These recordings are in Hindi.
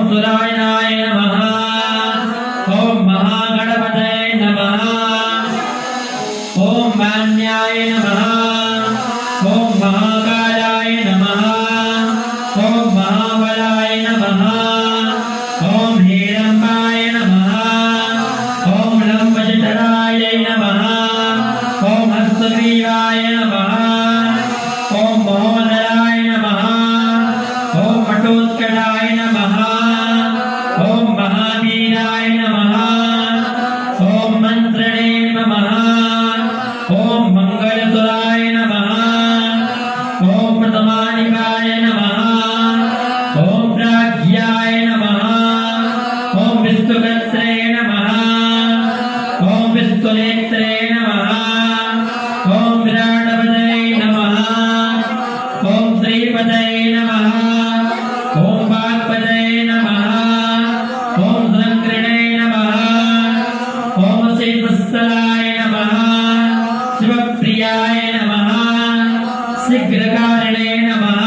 सुरायणाय नमः। ओम महागणपतये नमः। ओम मान्याय नमः। ओम महाकालाय नमः। ओम महाबलाय नमः। ओम हिरण्मयाय नमः। ओम लंबजठराय नमः। ओम हस्तग्रीवाय नमः। ओम महोदराय नमः। ओम वटोत्कटाय नमः। ओम महावीराय नमः। ओम मंत्रणे नमः। ओम मंगलसुराय नमः। ओम प्रथमानिकाय नमः। ओम प्राज्ञाय नमः। ओम विष्णुकर्त्रे नमः। ओम विष्णुनेत्रे नमः। ओम विराटपतये नमः। ओम श्रीपतये नमः। ओम वाक्पतये नमः। ओम धनकृणे नमः। ओम श्रीवत्सलाय नमः। शिवप्रियाय नमः। शीघ्रकारिणे नमः।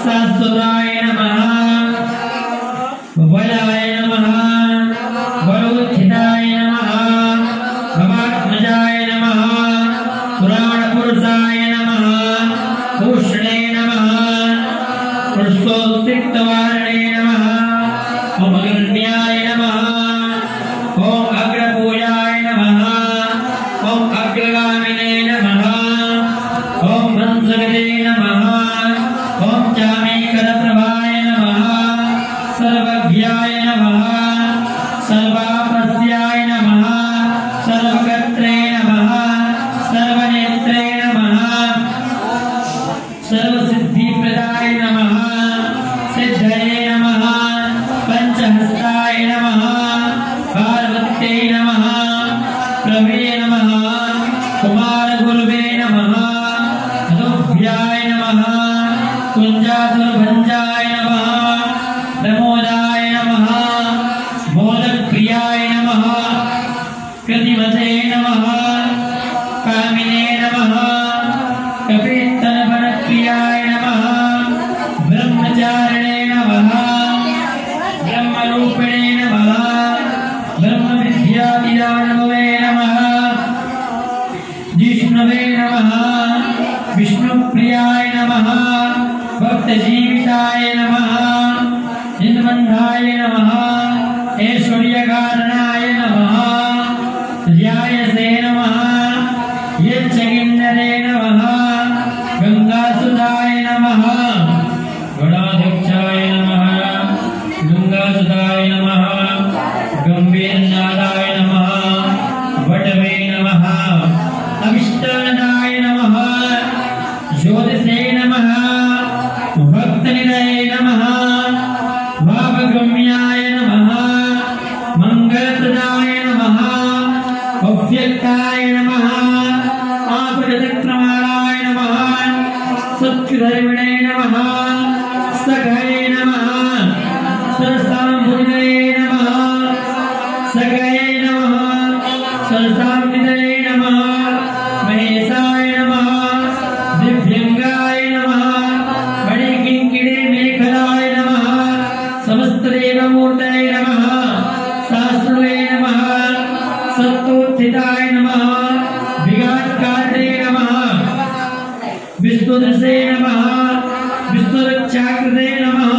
शाश्वताय नमः। वलाय नमः। वलोत्थिताय नमः। भवात्मजाय नमः। पुराणपुरुषाय नमः। भूषणे नमः। पुष्पोत्सिक्तवारणे नमः। ओम अग्रण्याय नमः। ओम अग्रपूजाय नमः। ओम अग्रगामिने नमः। ओम मंत्रगते नमः। ओम चामेकरप्रभाय नमः। सर्वज्ञाय नमः। सर्वापस्याय नमः। सर्वकर्त्रे नमः। सर्वनेत्रे नमः। सर्वसिद्धिप्रदाय नमः। सिद्धये नमः। पंचहस्ताय नमः। पार्वत्यै नमः। प्रभवे नमः। कुमारगुरुवे नमः। अदोभ्याय नमः। कुञ्जासुरभञ्जाय नमः। प्रमोदाय नमः। मोदप्रियाय नमः। कृतिमते नमः। कामिने नमः। कपीर्तनवनप्रियाय नमः। ब्रह्मचारिणे नमः। ब्रह्मरूपिणे नमः। ब्रह्मविद्यादिदानवे नमः। जिष्णवे नमः। विष्णुप्रियाय नमः। भक्तजीविताय नमः। निर्बन्धाय नमः। ऐश्वर्यकारणाय नमः। ध्यायसे नमः। यच्चकिन्नरे नमः। गंगासुताय नमः। गणाध्यक्षाय नमः। गंगासुताय नमः। गंभीरनादाय नमः। वटवे नमः। अभिष्टदाय नमः। ज्योतिषे नमः। भक्तनिधये नमः। भावगम्याय नमः। मंगलप्रदाय नमः। अव्यक्ताय नमः। आपदक्रमाणाय नमः। सत्कृधर्मिणे नमः। सखये नमः। सरसाम्बुधये नमः। सखये नमः। सरसाम्बुधये नमः। महेशाय नमः। दिव्यंगाय नमः। मणिकिङ्किणी मेखलाय नमः। समस्तदेवमूर्तये नमः। शास्त्रे नमः। सत्तोत्थिताय नमः। विघातकार्ये नमः। विष्णुदशे नमः। विष्णुरक्षाकृते नमः।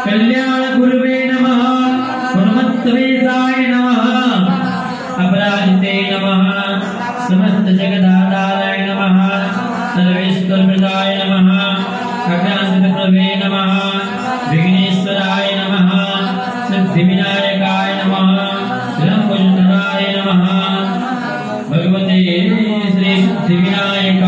कल्याणगुरुवे नमः। गुणवत्तवेदाय नमः। अपराजिते नमः। समस्तजगदाधाराय नमः। सर्वेश्वरप्रदाय नमः। अज्ञानप्रभवे नमः। विघ्नेश्वराय नमः। सिद्धिविनायकाय नमः। लंबोदराय नमः। भगवते श्री सिद्धिविनायक